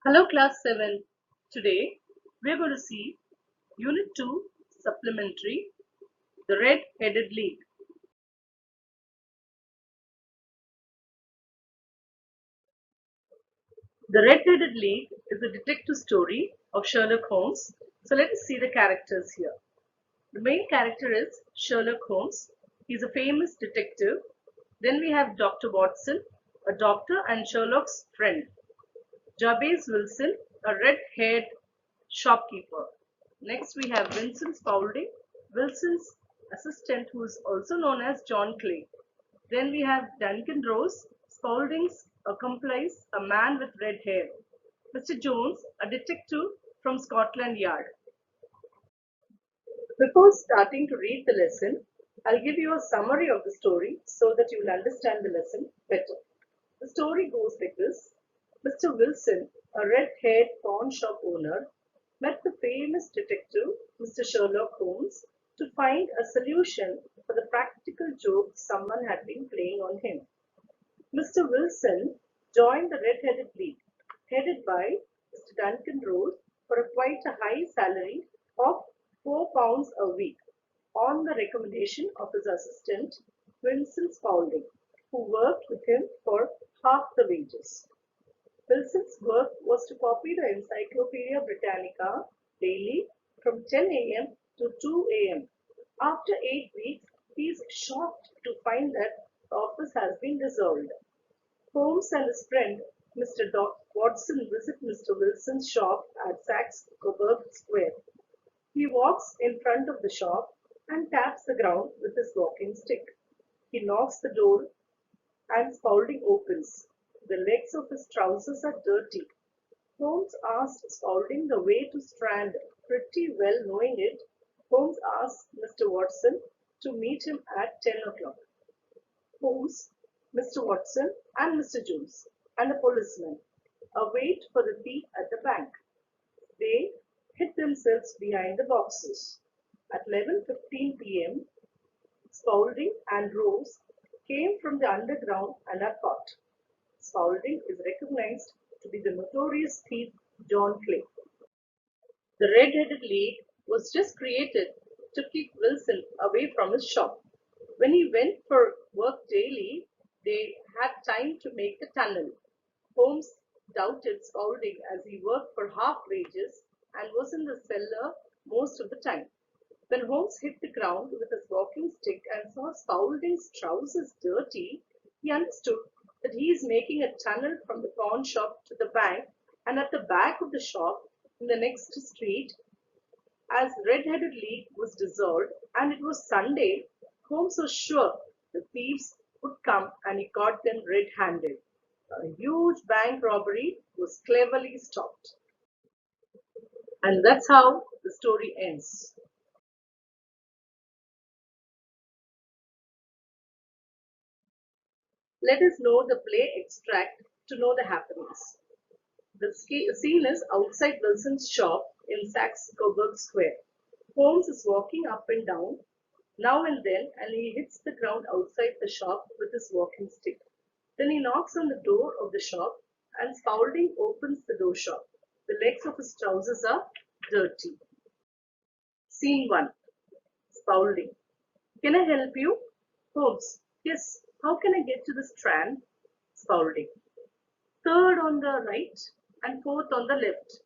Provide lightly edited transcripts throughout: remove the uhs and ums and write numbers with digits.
Hello class 7. Today we are going to see Unit 2 Supplementary, the Red-Headed League. The Red-Headed League is a detective story of Sherlock Holmes. So let us see the characters here. The main character is Sherlock Holmes. He's a famous detective. Then we have Dr. Watson, a doctor and Sherlock's friend. Jabez Wilson, a red-haired shopkeeper. Next we have Vincent Spoulding, Wilson's assistant who is also known as John Clay. Then we have Duncan Rose, Spaulding's accomplice, a man with red hair. Mr. Jones, a detective from Scotland Yard. Before starting to read the lesson, I'll give you a summary of the story so that you will understand the lesson better. The story goes like this. Mr. Wilson, a red-haired pawn shop owner, met the famous detective, Mr. Sherlock Holmes, to find a solution for the practical joke someone had been playing on him. Mr. Wilson joined the Redheaded League, headed by Mr. Duncan Rose, for quite a high salary of £4 a week, on the recommendation of his assistant, Vincent Spaulding, who worked with him for half the wages. Wilson's work was to copy the Encyclopedia Britannica daily from 10 a.m. to 2 a.m. After 8 weeks, he is shocked to find that the office has been dissolved. Holmes and his friend, Mr. Watson, visit Mr. Wilson's shop at Saxe Coburg Square. He walks in front of the shop and taps the ground with his walking stick. He knocks the door and Spaulding opens. The legs of his trousers are dirty. Holmes asked Spaulding the way to Strand. Pretty well knowing it, Holmes asked Mr. Watson to meet him at 10 o'clock. Holmes, Mr. Watson, and Mr. Jones, and a policeman await for the thief at the bank. They hid themselves behind the boxes. At 11:15 p.m., Spaulding and Rose came from the underground and are caught. Spaulding is recognized to be the notorious thief John Clay. The Red-Headed League was just created to keep Wilson away from his shop. When he went for work daily, they had time to make the tunnel. Holmes doubted Spaulding as he worked for half wages and was in the cellar most of the time. When Holmes hit the ground with his walking stick and saw Spaulding's trousers dirty, he understood that he is making a tunnel from the pawn shop to the bank, and at the back of the shop in the next street. As Red-Headed League was dissolved and it was Sunday, Holmes was sure the thieves would come and he caught them red-handed. A huge bank robbery was cleverly stopped. And that's how the story ends. Let us know the play extract to know the happenings. The scene is outside Wilson's shop in Saxe Coburg Square. Holmes is walking up and down now and then, and he hits the ground outside the shop with his walking stick. Then he knocks on the door of the shop, and Spaulding opens the door shop. The legs of his trousers are dirty. Scene 1. Spaulding. Can I help you? Holmes. Yes. How can I get to the Strand? Spaulding. Third on the right and fourth on the left.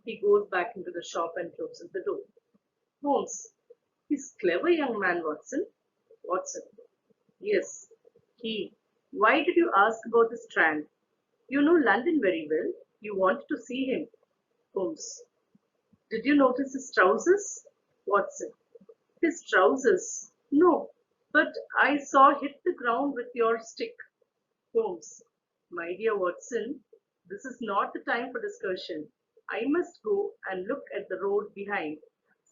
He goes back into the shop and closes the door. Holmes. He's a clever young man, Watson. Watson. Yes. He. Why did you ask about the Strand? You know London very well. You wanted to see him. Holmes. Did you notice his trousers? Watson. His trousers? No. But I saw hit the ground with your stick. Holmes. My dear Watson, this is not the time for discussion. I must go and look at the road behind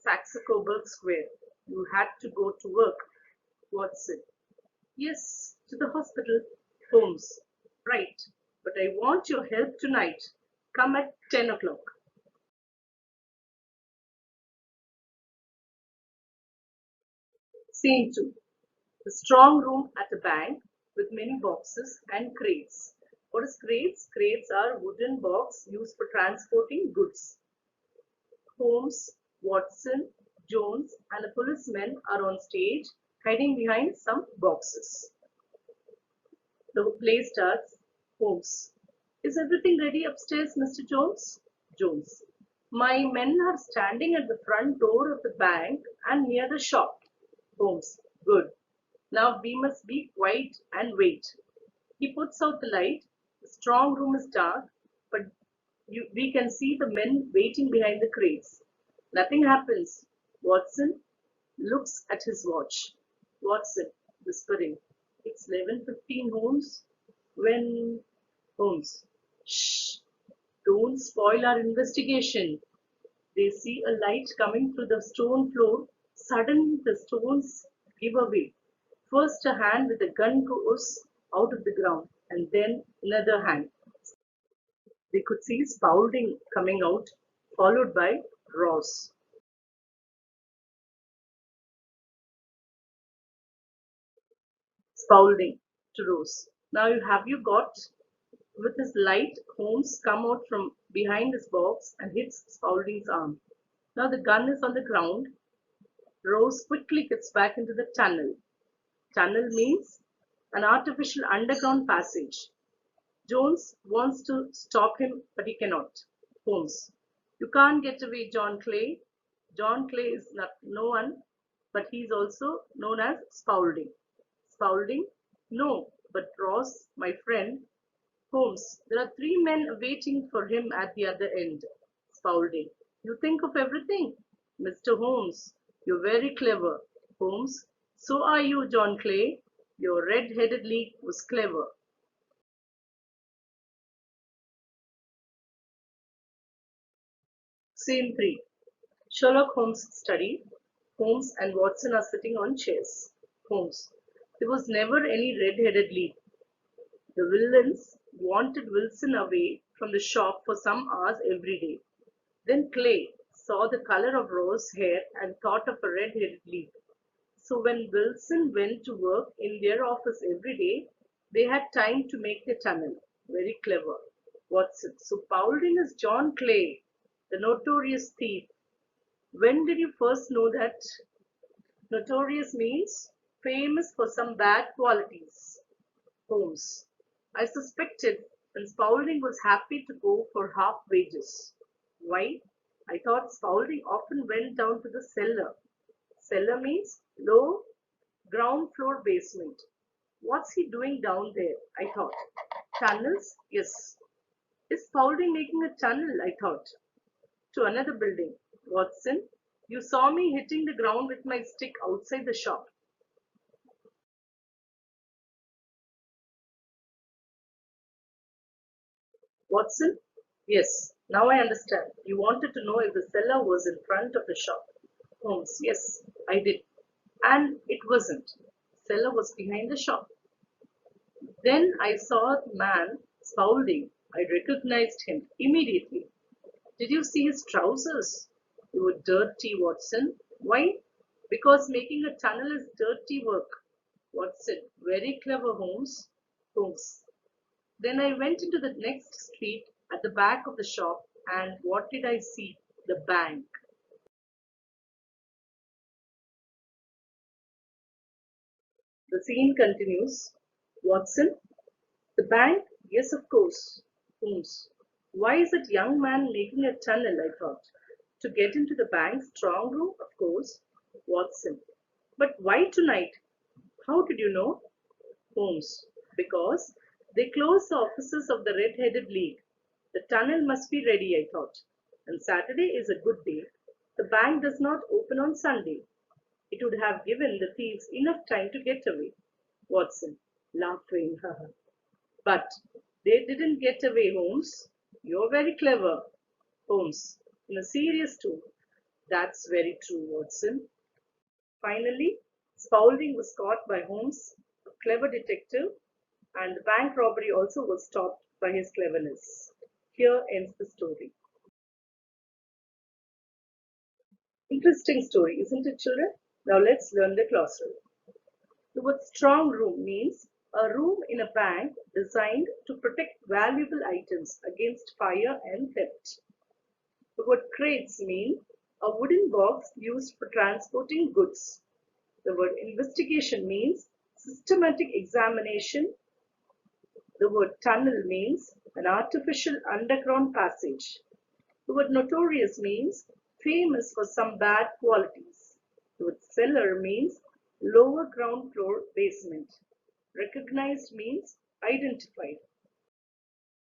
Saxe Coburg Square. You had to go to work. Watson. Yes, to the hospital. Holmes. Right. But I want your help tonight. Come at 10 o'clock. Scene 2. The strong room at a bank with many boxes and crates. What is crates? Crates are wooden box used for transporting goods. Holmes, Watson, Jones, and a policeman are on stage, hiding behind some boxes. The play starts. Holmes. Is everything ready upstairs, Mr. Jones? Jones. My men are standing at the front door of the bank and near the shop. Holmes. Good. Now we must be quiet and wait. He puts out the light. The strong room is dark, but we can see the men waiting behind the crates. Nothing happens. Watson looks at his watch. Watson, whispering, it's 11:15, Holmes. When Holmes, shh, don't spoil our investigation. They see a light coming through the stone floor. Suddenly the stones give away. First a hand with a gun goes out of the ground, and then another hand. They could see Spoulding coming out, followed by Ross. Spoulding to Rose. Now you got with his light, Holmes come out from behind his box and hits Spaulding's arm. Now the gun is on the ground. Rose quickly gets back into the tunnel. Tunnel means an artificial underground passage. Jones wants to stop him, but he cannot. Holmes. You can't get away, John Clay. John Clay is not no one, but he is also known as Spaulding. Spaulding? No, but Ross, my friend. Holmes. There are three men waiting for him at the other end. Spaulding. You think of everything? Mr. Holmes, you're very clever. Holmes. So are you, John Clay. Your Red-Headed League was clever. Scene 3. Sherlock Holmes' study. Holmes and Watson are sitting on chairs. Holmes. There was never any red-headed lead. The villains wanted Wilson away from the shop for some hours every day. Then Clay saw the color of Rose's hair and thought of a red-headed lead. So when Wilson went to work in their office every day, they had time to make the tunnel. Very clever. Watson. So Paulding is John Clay, the notorious thief. When did you first know that? Notorious means famous for some bad qualities. Holmes. I suspected, and Spaulding was happy to go for half wages. Why? I thought Spaulding often went down to the cellar. Cellar means low ground floor basement. What's he doing down there? I thought. Tunnels? Yes. Is Spaulding making a tunnel? I thought. To another building. Watson, you saw me hitting the ground with my stick outside the shop. Watson, yes, now I understand. You wanted to know if the cellar was in front of the shop. Holmes, yes, I did. And it wasn't. The cellar was behind the shop. Then I saw the man, Spaulding. I recognized him immediately. Did you see his trousers? They were dirty, Watson. Why? Because making a tunnel is dirty work. Watson, very clever, Holmes. Holmes. Then I went into the next street at the back of the shop, and what did I see? The bank. The scene continues. Watson, the bank? Yes, of course. Holmes. Why is that young man making a tunnel? I thought. To get into the bank's strong room, of course. Watson. But why tonight? How did you know? Holmes. Because they closed the offices of the Red-Headed League. The tunnel must be ready, I thought. And Saturday is a good day. The bank does not open on Sunday. It would have given the thieves enough time to get away. Watson, laughing. But they didn't get away, Holmes. You're very clever. Holmes, in a serious tone. That's very true, Watson. Finally, Spaulding was caught by Holmes, a clever detective, and the bank robbery also was stopped by his cleverness. Here ends the story. Interesting story, isn't it, children? Now let's learn the glossary. The word strong room means A room in a bank designed to protect valuable items against fire and theft. The word crates mean a wooden box used for transporting goods. The word investigation means systematic examination. The word tunnel means an artificial underground passage. The word notorious means famous for some bad qualities. The word cellar means lower ground floor basement. Recognized means identified.